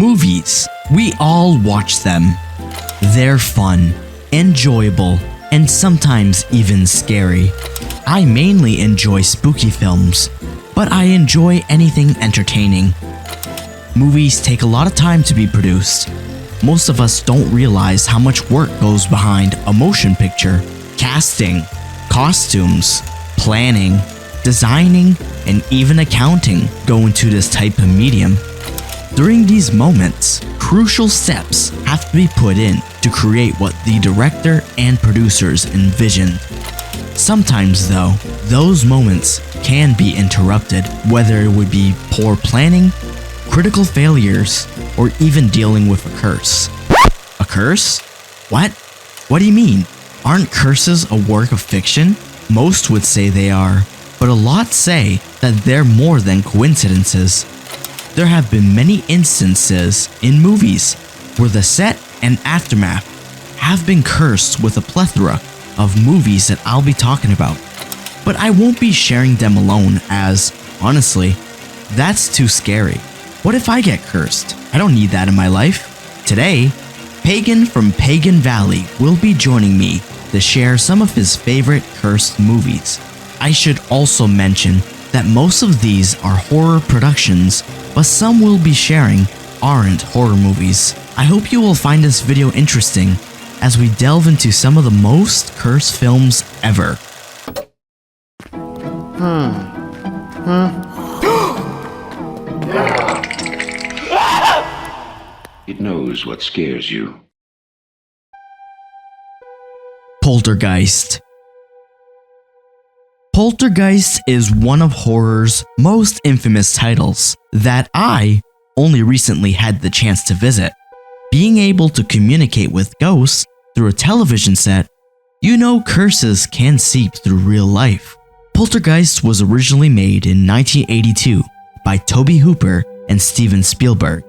Movies. We all watch them. They're fun, enjoyable, and sometimes even scary. I mainly enjoy spooky films, but I enjoy anything entertaining. Movies take a lot of time to be produced. Most of us don't realize how much work goes behind a motion picture. Casting, costumes, planning, designing, and even accounting go into this type of medium. During these moments, crucial steps have to be put in to create what the director and producers envisioned. Sometimes though, those moments can be interrupted, whether it would be poor planning, critical failures, or even dealing with a curse. A curse? What? What do you mean? Aren't curses a work of fiction? Most would say they are, but a lot say that they're more than coincidences. There have been many instances in movies where the set and aftermath have been cursed with a plethora of movies that I'll be talking about. But I won't be sharing them alone as, honestly, that's too scary. What if I get cursed? I don't need that in my life. Today, Pagan from Pagan Valley will be joining me to share some of his favorite cursed movies. I should also mention that most of these are horror productions, but some we'll be sharing aren't horror movies. I hope you will find this video interesting as we delve into some of the most cursed films ever. It knows what scares you. Poltergeist. Poltergeist is one of horror's most infamous titles that I only recently had the chance to visit. Being able to communicate with ghosts through a television set, you know curses can seep through real life. Poltergeist was originally made in 1982 by Toby Hooper and Steven Spielberg.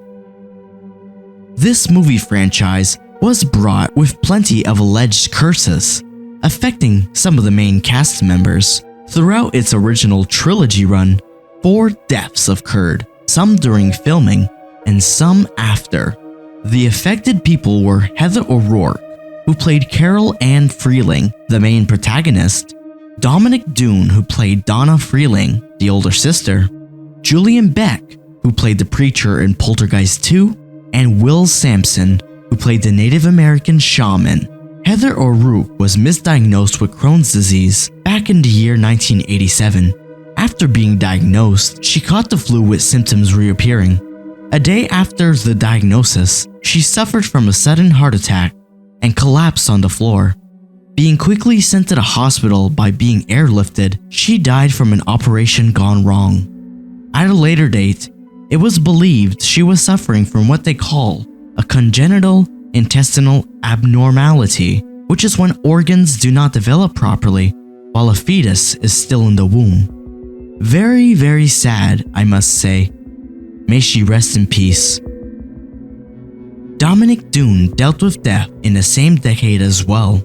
This movie franchise was brought with plenty of alleged curses, affecting some of the main cast members. Throughout its original trilogy run, 4 deaths occurred, some during filming and some after. The affected people were Heather O'Rourke, who played Carol Ann Freeling, the main protagonist, Dominic Doone, who played Donna Freeling, the older sister, Julian Beck, who played the preacher in Poltergeist 2, and Will Sampson, who played the Native American shaman. Heather O'Rourke was misdiagnosed with Crohn's disease back in the year 1987. After being diagnosed, she caught the flu with symptoms reappearing. A day after the diagnosis, she suffered from a sudden heart attack and collapsed on the floor. Being quickly sent to the hospital by being airlifted, she died from an operation gone wrong. At a later date, it was believed she was suffering from what they call a congenital intestinal abnormality, which is when organs do not develop properly while a fetus is still in the womb. Very, very sad, I must say. May she rest in peace. Dominic Doone dealt with death in the same decade as well.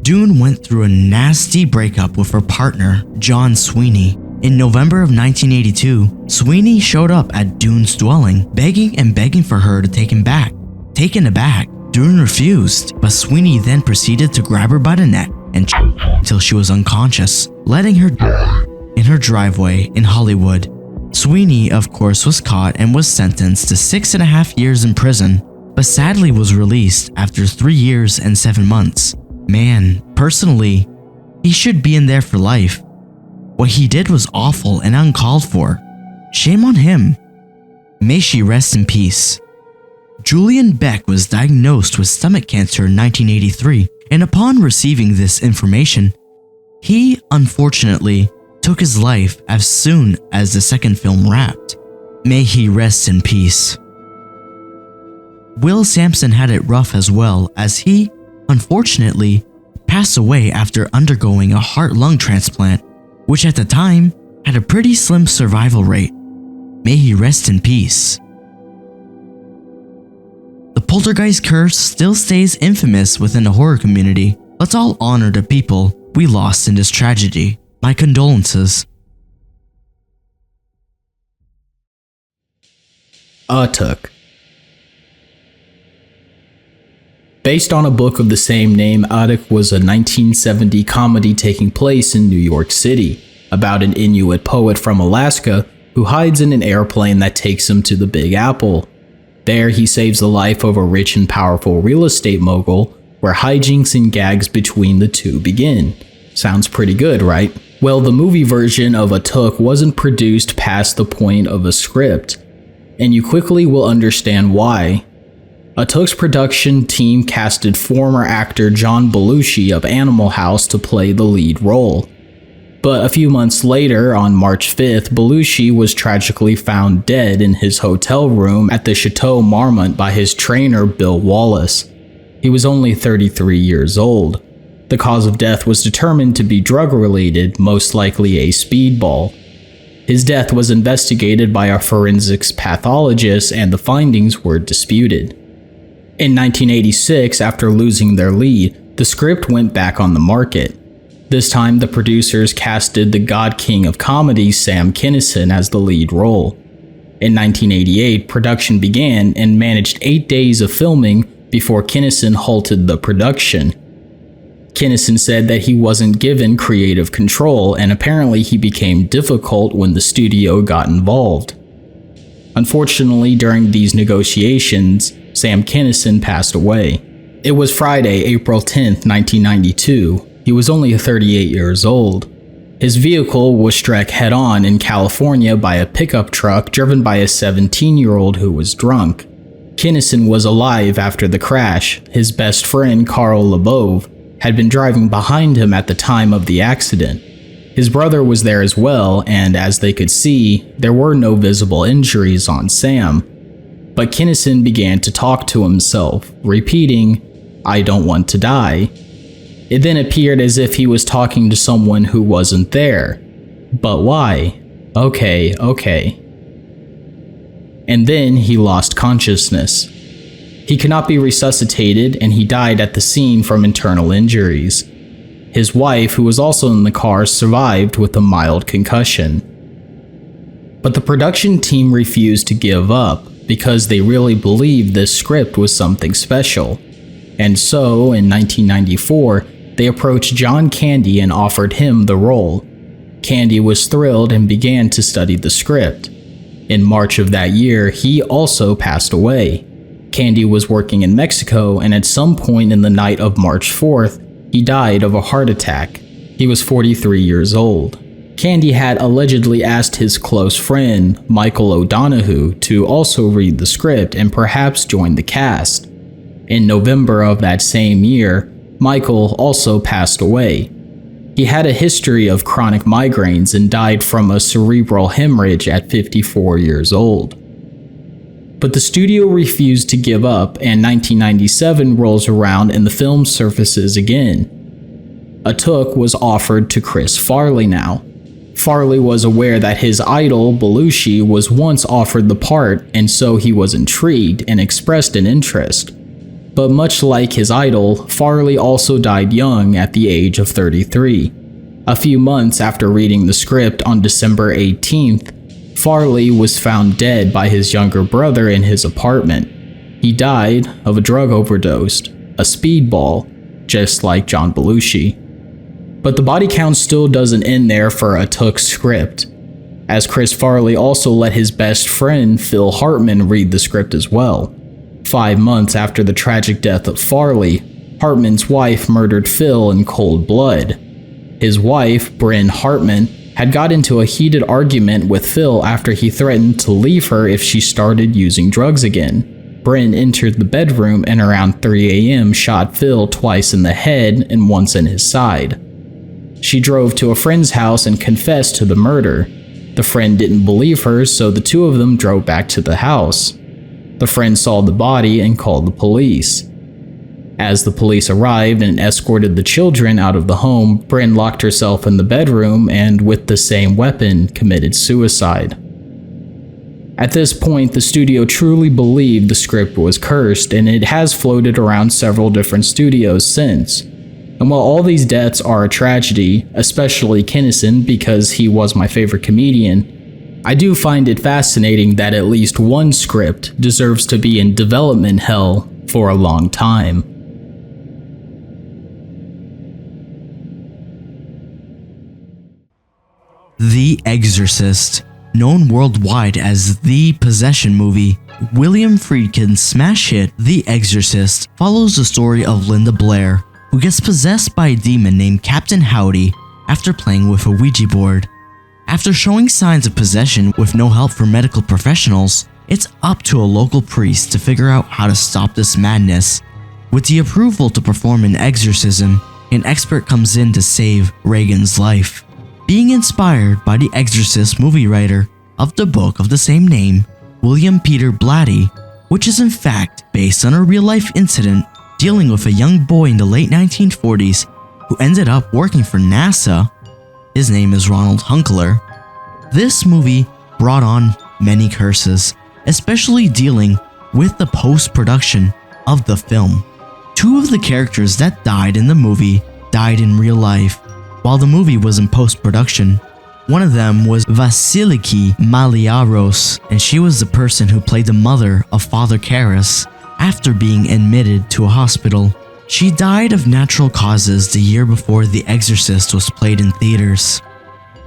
Doone went through a nasty breakup with her partner, John Sweeney. In November of 1982, Sweeney showed up at Doone's dwelling, begging and begging for her to take him back. Taken aback, Doone refused, but Sweeney then proceeded to grab her by the neck and choke her until she was unconscious, letting her die in her driveway in Hollywood. Sweeney, of course, was caught and was sentenced to 6.5 years in prison, but sadly was released after 3 years and 7 months. Man, personally, he should be in there for life. What he did was awful and uncalled for. Shame on him. May she rest in peace. Julian Beck was diagnosed with stomach cancer in 1983, and upon receiving this information, he unfortunately took his life as soon as the second film wrapped. May he rest in peace. Will Sampson had it rough as well, as he, unfortunately, passed away after undergoing a heart-lung transplant, which at the time had a pretty slim survival rate. May he rest in peace. The Poltergeist curse still stays infamous within the horror community. Let's all honor the people we lost in this tragedy. My condolences. Atuk. Based on a book of the same name, Atuk was a 1970 comedy taking place in New York City about an Inuit poet from Alaska who hides in an airplane that takes him to the Big Apple. There, he saves the life of a rich and powerful real estate mogul, where hijinks and gags between the two begin. Sounds pretty good, right? Well, the movie version of Atuk wasn't produced past the point of a script, and you quickly will understand why. Atuk's production team casted former actor John Belushi of Animal House to play the lead role. But a few months later, on March 5th, Belushi was tragically found dead in his hotel room at the Chateau Marmont by his trainer Bill Wallace. He was only 33 years old. The cause of death was determined to be drug-related, most likely a speedball. His death was investigated by a forensics pathologist and the findings were disputed. In 1986, after losing their lead, the script went back on the market. This time, the producers casted the God King of Comedy, Sam Kinison, as the lead role. In 1988, production began and managed 8 days of filming before Kinison halted the production. Kinison said that he wasn't given creative control, and apparently he became difficult when the studio got involved. Unfortunately, during these negotiations, Sam Kinison passed away. It was Friday, April 10th, 1992. He was only 38 years old. His vehicle was struck head-on in California by a pickup truck driven by a 17-year-old who was drunk. Kinison was alive after the crash. His best friend, Carl Lebove, had been driving behind him at the time of the accident. His brother was there as well, and as they could see, there were no visible injuries on Sam. But Kinison began to talk to himself, repeating, "I don't want to die." It then appeared as if he was talking to someone who wasn't there. But why? Okay. And then he lost consciousness. He could not be resuscitated, and he died at the scene from internal injuries. His wife, who was also in the car, survived with a mild concussion. But the production team refused to give up because they really believed this script was something special. And so, in 1994, they approached John Candy and offered him the role. Candy was thrilled and began to study the script. In March of that year, he also passed away. Candy was working in Mexico, and at some point in the night of March 4th, he died of a heart attack. He was 43 years old. Candy had allegedly asked his close friend, Michael O'Donoghue, to also read the script and perhaps join the cast. In November of that same year, Michael also passed away. He had a history of chronic migraines and died from a cerebral hemorrhage at 54 years old. But the studio refused to give up, and 1997 rolls around and the film surfaces again. Atuk was offered to Chris Farley now. Farley was aware that his idol, Belushi, was once offered the part, and so he was intrigued and expressed an interest. But much like his idol, Farley also died young at the age of 33. A few months after reading the script on December 18th, Farley was found dead by his younger brother in his apartment. He died of a drug overdose, a speedball, just like John Belushi. But the body count still doesn't end there for Atuk's script, as Chris Farley also let his best friend Phil Hartman read the script as well. 5 months after the tragic death of Farley, Hartman's wife murdered Phil in cold blood. His wife, Bryn Hartman, had got into a heated argument with Phil after he threatened to leave her if she started using drugs again. Bryn entered the bedroom and around 3 a.m. shot Phil twice in the head and once in his side. She drove to a friend's house and confessed to the murder. The friend didn't believe her, so the two of them drove back to the house. The friend saw the body and called the police. As the police arrived and escorted the children out of the home, Bryn locked herself in the bedroom and, with the same weapon, committed suicide. At this point, the studio truly believed the script was cursed, and it has floated around several different studios since. And while all these deaths are a tragedy, especially Kinison because he was my favorite comedian, I do find it fascinating that at least one script deserves to be in development hell for a long time. Exorcist. Known worldwide as the possession movie, William Friedkin's smash hit The Exorcist follows the story of Linda Blair, who gets possessed by a demon named Captain Howdy after playing with a Ouija board. After showing signs of possession with no help from medical professionals, it's up to a local priest to figure out how to stop this madness. With the approval to perform an exorcism, an expert comes in to save Reagan's life. Being inspired by the Exorcist movie writer of the book of the same name, William Peter Blatty, which is in fact based on a real-life incident dealing with a young boy in the late 1940s who ended up working for NASA. His name is Ronald Hunkler. This movie brought on many curses, especially dealing with the post-production of the film. Two of the characters that died in the movie died in real life while the movie was in post-production. One of them was Vasiliki Maliaros, and she was the person who played the mother of Father Karras after being admitted to a hospital. She died of natural causes the year before The Exorcist was played in theaters.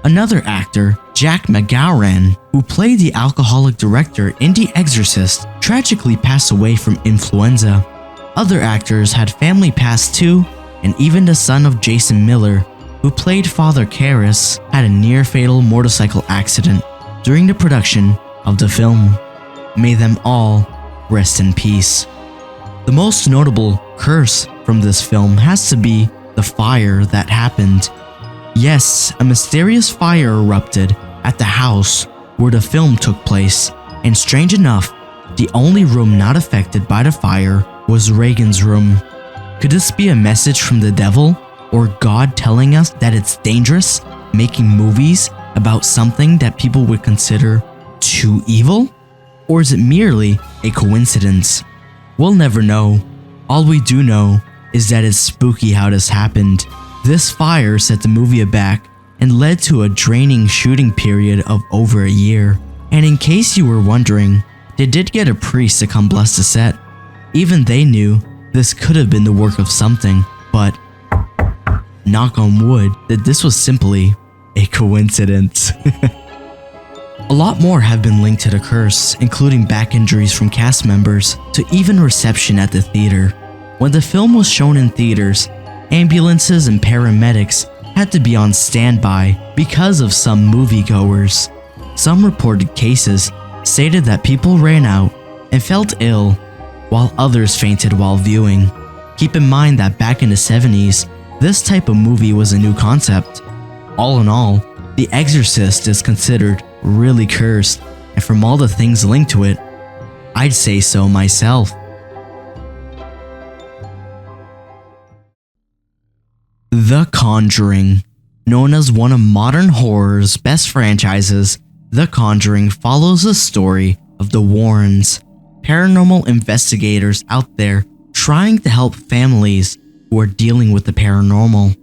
Another actor, Jack McGowan, who played the alcoholic director in The Exorcist, tragically passed away from influenza. Other actors had family pass too, and even the son of Jason Miller, who played Father Karras, had a near-fatal motorcycle accident during the production of the film. May them all rest in peace. The most notable curse from this film has to be the fire that happened. Yes, a mysterious fire erupted at the house where the film took place, and strange enough, the only room not affected by the fire was Reagan's room. Could this be a message from the devil, or God telling us that it's dangerous making movies about something that people would consider too evil? Or is it merely a coincidence? We'll never know. All we do know is that it's spooky how this happened. This fire set the movie aback and led to a draining shooting period of over a year. And in case you were wondering, they did get a priest to come bless the set. Even they knew this could have been the work of something, but knock on wood, that this was simply a coincidence. A lot more have been linked to the curse, including back injuries from cast members to even reception at the theater. When the film was shown in theaters, ambulances and paramedics had to be on standby because of some moviegoers. Some reported cases stated that people ran out and felt ill, while others fainted while viewing. Keep in mind that back in the 70s, this type of movie was a new concept. All in all, The Exorcist is considered really cursed, and from all the things linked to it, I'd say so myself. The Conjuring. Known as one of modern horror's best franchises, The Conjuring follows the story of the Warrens, paranormal investigators out there trying to help families who are dealing with the paranormal.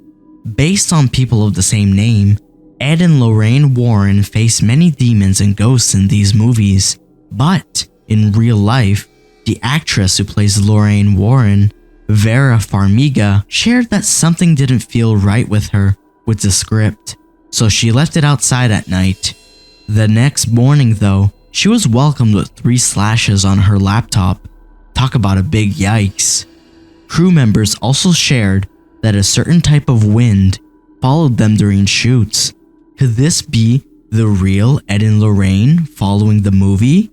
Based on people of the same name, Ed and Lorraine Warren face many demons and ghosts in these movies, but in real life, the actress who plays Lorraine Warren, Vera Farmiga, shared that something didn't feel right with her with the script, so she left it outside at night. The next morning though, she was welcomed with 3 slashes on her laptop. Talk about a big yikes. Crew members also shared that a certain type of wind followed them during shoots. Could this be the real Ed and Lorraine following the movie?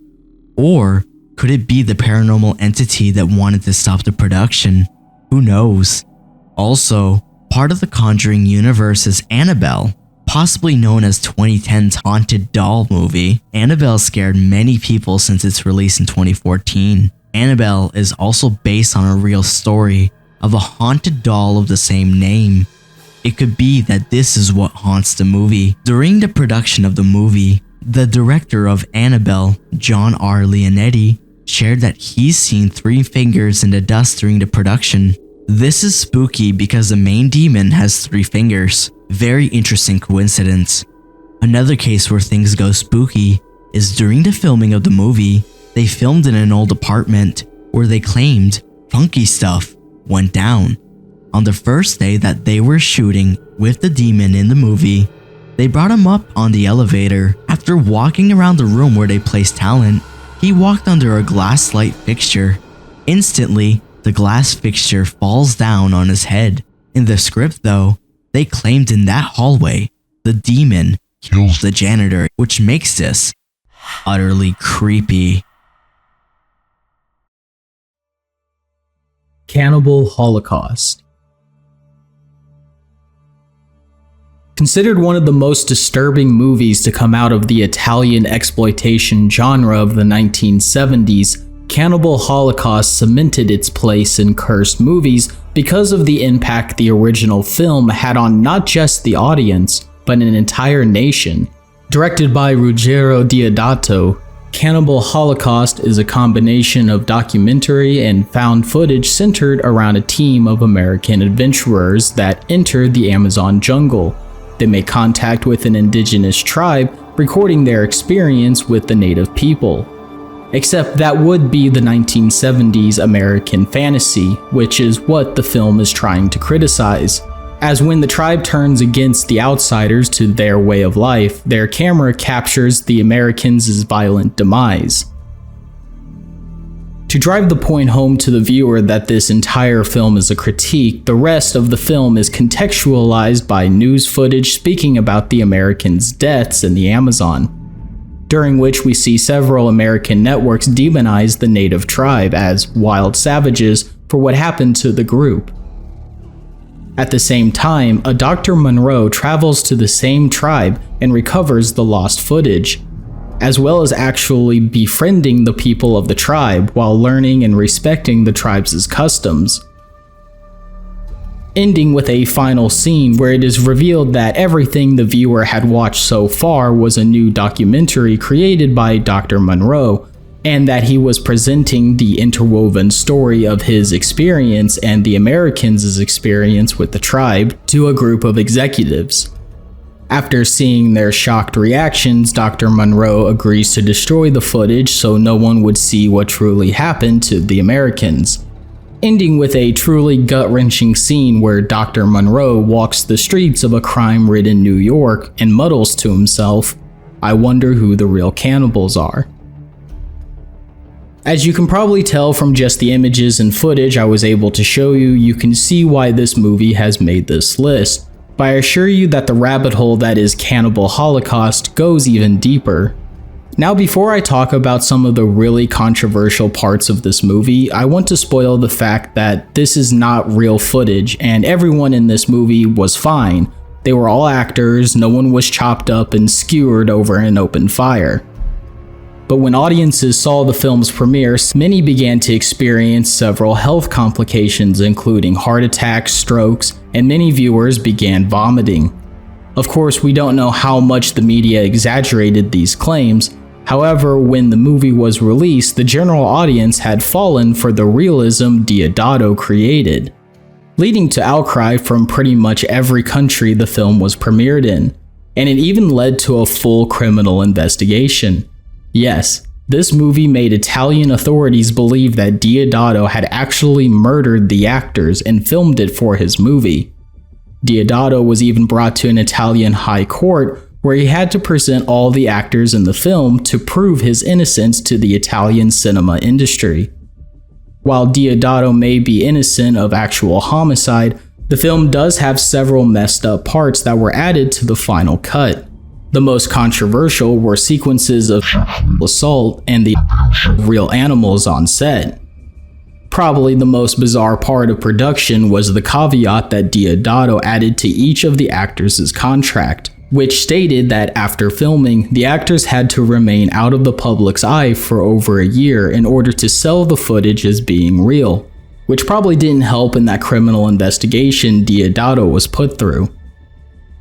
Or could it be the paranormal entity that wanted to stop the production? Who knows? Also, part of the Conjuring universe is Annabelle, possibly known as 2010's haunted doll movie. Annabelle scared many people since its release in 2014. Annabelle is also based on a real story of a haunted doll of the same name. It could be that this is what haunts the movie. During the production of the movie, the director of Annabelle, John R. Leonetti, shared that he's seen 3 fingers in the dust during the production. This is spooky because the main demon has 3 fingers. Very interesting coincidence. Another case where things go spooky is during the filming of the movie, they filmed in an old apartment where they claimed funky stuff went down. On the first day that they were shooting with the demon in the movie, They brought him up on the elevator. After walking around the room where they placed Talent, he walked under a glass light fixture. Instantly, the glass fixture falls down on his head. In the script though, they claimed in that hallway, the demon kills the janitor, which makes this utterly creepy. Cannibal Holocaust. Considered one of the most disturbing movies to come out of the Italian exploitation genre of the 1970s, Cannibal Holocaust cemented its place in cursed movies because of the impact the original film had on not just the audience, but an entire nation. Directed by Ruggero Deodato, Cannibal Holocaust is a combination of documentary and found footage centered around a team of American adventurers that enter the Amazon jungle. They make contact with an indigenous tribe, recording their experience with the native people. Except that would be the 1970s American fantasy, which is what the film is trying to criticize. As when the tribe turns against the outsiders to their way of life, their camera captures the Americans' violent demise. To drive the point home to the viewer that this entire film is a critique, the rest of the film is contextualized by news footage speaking about the Americans' deaths in the Amazon, during which we see several American networks demonize the native tribe as wild savages for what happened to the group. At the same time, a Dr. Monroe travels to the same tribe and recovers the lost footage, as well as actually befriending the people of the tribe while learning and respecting the tribe's customs. Ending with a final scene where it is revealed that everything the viewer had watched so far was a new documentary created by Dr. Monroe, and that he was presenting the interwoven story of his experience and the Americans' experience with the tribe to a group of executives. After seeing their shocked reactions, Dr. Monroe agrees to destroy the footage so no one would see what truly happened to the Americans, ending with a truly gut-wrenching scene where Dr. Monroe walks the streets of a crime-ridden New York and mutters to himself, "I wonder who the real cannibals are." As you can probably tell from just the images and footage I was able to show you, you can see why this movie has made this list. But I assure you that the rabbit hole that is Cannibal Holocaust goes even deeper. Now, before I talk about some of the really controversial parts of this movie, I want to spoil the fact that this is not real footage and everyone in this movie was fine. They were all actors, no one was chopped up and skewered over an open fire. But when audiences saw the film's premiere, many began to experience several health complications, including heart attacks, strokes, and many viewers began vomiting. Of course, we don't know how much the media exaggerated these claims. However, when the movie was released, the general audience had fallen for the realism Deodato created, leading to outcry from pretty much every country the film was premiered in, and it even led to a full criminal investigation. Yes, this movie made Italian authorities believe that Deodato had actually murdered the actors and filmed it for his movie. Deodato was even brought to an Italian high court where he had to present all the actors in the film to prove his innocence to the Italian cinema industry. While Deodato may be innocent of actual homicide, the film does have several messed up parts that were added to the final cut. The most controversial were sequences of assault and the real animals on set. Probably the most bizarre part of production was the caveat that Deodato added to each of the actors' contract, which stated that after filming, the actors had to remain out of the public's eye for over a year in order to sell the footage as being real, which probably didn't help in that criminal investigation Deodato was put through.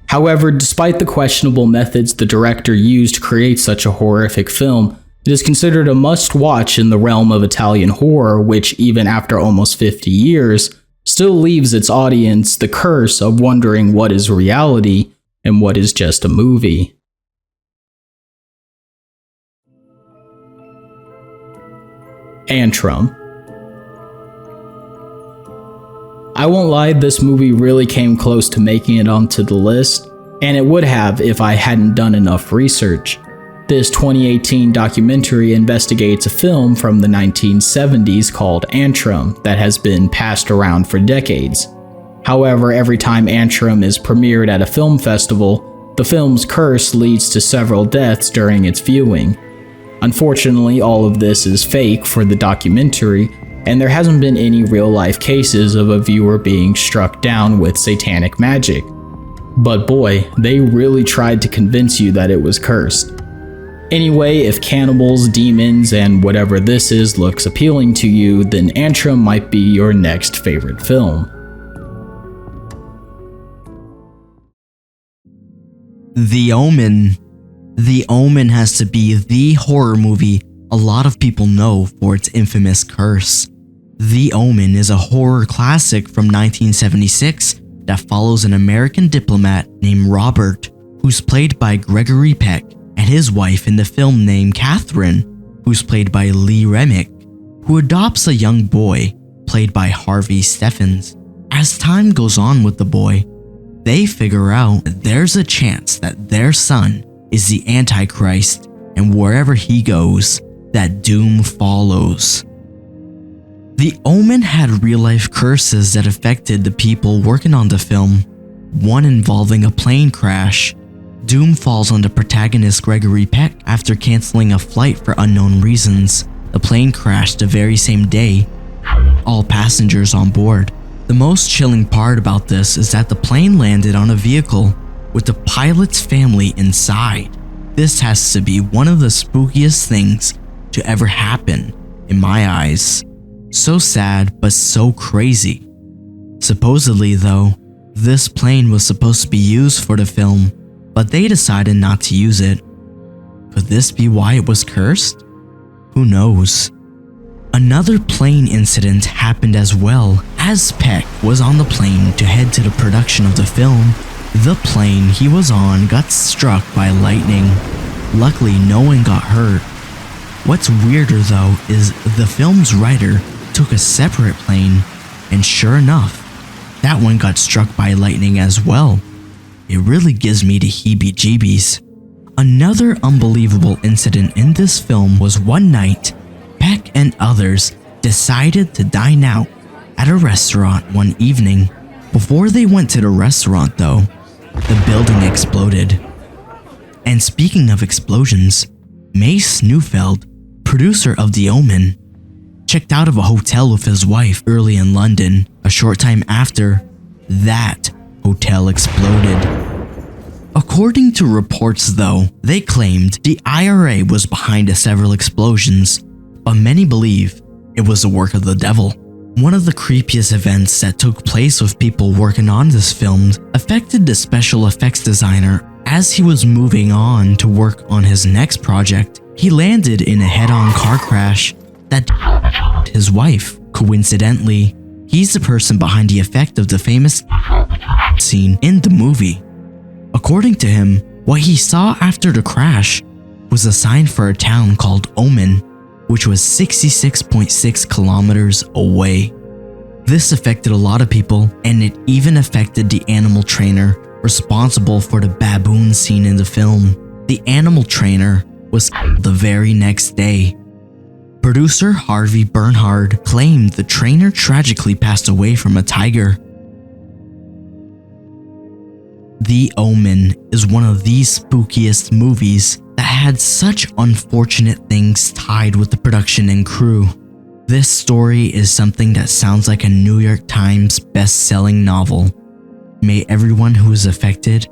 However, despite the questionable methods the director used to create such a horrific film, it is considered a must-watch in the realm of Italian horror, which even after almost 50 years, still leaves its audience the curse of wondering what is reality and what is just a movie. Antrum. I won't lie, this movie really came close to making it onto the list. And it would have if I hadn't done enough research. This 2018 documentary investigates a film from the 1970s called Antrum that has been passed around for decades. However, every time Antrum is premiered at a film festival, the film's curse leads to several deaths during its viewing. Unfortunately, all of this is fake for the documentary, and there hasn't been any real-life cases of a viewer being struck down with satanic magic. But boy, they really tried to convince you that it was cursed. Anyway, if cannibals, demons, and whatever this is looks appealing to you, then Antrum might be your next favorite film. The Omen. The Omen has to be the horror movie a lot of people know for its infamous curse. The Omen is a horror classic from 1976 that follows an American diplomat named Robert, who's played by Gregory Peck, and his wife in the film named Catherine, who's played by Lee Remick, who adopts a young boy, played by Harvey Steffens. As time goes on with the boy, they figure out that there's a chance that their son is the Antichrist, and wherever he goes, that doom follows. The Omen had real-life curses that affected the people working on the film, one involving a plane crash. Doom falls on the protagonist Gregory Peck after canceling a flight for unknown reasons. The plane crashed the very same day, all passengers on board. The most chilling part about this is that the plane landed on a vehicle with the pilot's family inside. This has to be one of the spookiest things to ever happen in my eyes. So sad, but so crazy. Supposedly though, this plane was supposed to be used for the film, but they decided not to use it. Could this be why it was cursed? Who knows? Another plane incident happened as well. As Peck was on the plane to head to the production of the film, the plane he was on got struck by lightning. Luckily, no one got hurt. What's weirder though is the film's writer took a separate plane, and sure enough, that one got struck by lightning as well. It really gives me the heebie-jeebies. Another unbelievable incident in this film was one night, Peck and others decided to dine out at a restaurant one evening. Before they went to the restaurant though, the building exploded. And speaking of explosions, Mace Neufeld, producer of The Omen, checked out of a hotel with his wife early in London. A short time after, that hotel exploded. According to reports though, they claimed the IRA was behind the several explosions, but many believe it was the work of the devil. One of the creepiest events that took place with people working on this film affected the special effects designer. As he was moving on to work on his next project, he landed in a head-on car crash that his wife. Coincidentally, he's the person behind the effect of the famous scene in the movie. According to him, what he saw after the crash was a sign for a town called Omen, which was 66.6 kilometers away. This affected a lot of people, and it even affected the animal trainer responsible for the baboon scene in the film. The animal trainer was killed the very next day. Producer Harvey Bernhard claimed the trainer tragically passed away from a tiger. The Omen is one of the spookiest movies that had such unfortunate things tied with the production and crew. This story is something that sounds like a New York Times best-selling novel. May everyone who is affected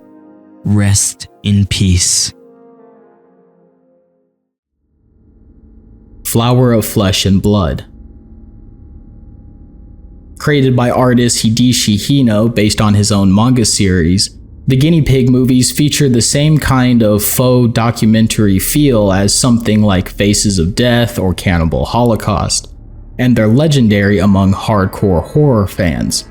rest in peace. Flower of Flesh and Blood. Created by artist Hideshi Hino based on his own manga series, the guinea pig movies feature the same kind of faux documentary feel as something like Faces of Death or Cannibal Holocaust, and they're legendary among hardcore horror fans.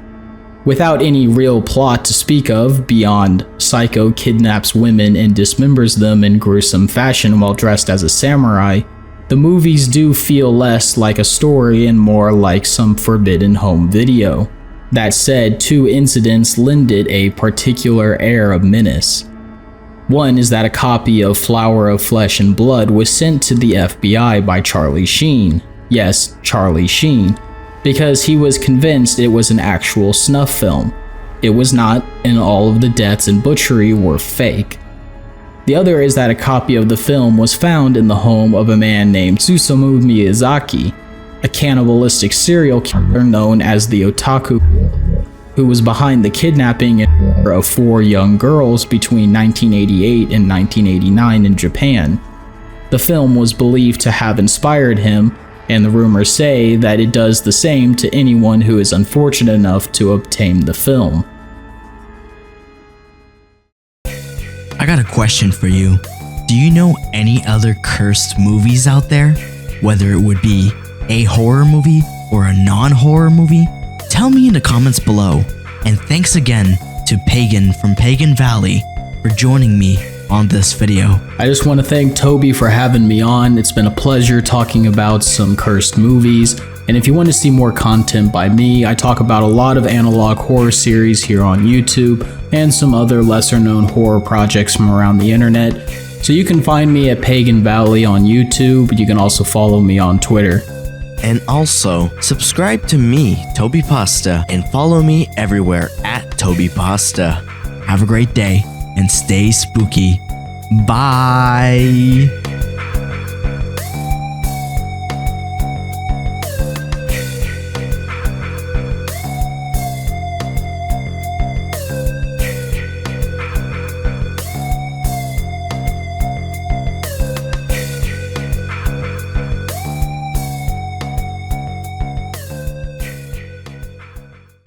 Without any real plot to speak of beyond Psycho kidnaps women and dismembers them in gruesome fashion while dressed as a samurai, the movies do feel less like a story and more like some forbidden home video. That said, two incidents lend it a particular air of menace. One is that a copy of Flower of Flesh and Blood was sent to the FBI by Charlie Sheen. Yes, Charlie Sheen, because he was convinced it was an actual snuff film. It was not, and all of the deaths and butchery were fake. The other is that a copy of the film was found in the home of a man named Susumu Miyazaki, a cannibalistic serial killer known as the Otaku, who was behind the kidnapping of 4 young girls between 1988 and 1989 in Japan. The film was believed to have inspired him, and the rumors say that it does the same to anyone who is unfortunate enough to obtain the film. I got a question for you. Do you know any other cursed movies out there? Whether it would be a horror movie or a non-horror movie? Tell me in the comments below. And thanks again to Pagan from Pagan Valley for joining me on this video. I just want to thank Toby for having me on. It's been a pleasure talking about some cursed movies. And if you want to see more content by me, I talk about a lot of analog horror series here on YouTube and some other lesser known horror projects from around the internet. So you can find me at Pagan Valley on YouTube. You can also follow me on Twitter. And also, subscribe to me, TobyPasta, and follow me everywhere at TobyPasta. Have a great day and stay spooky. Bye!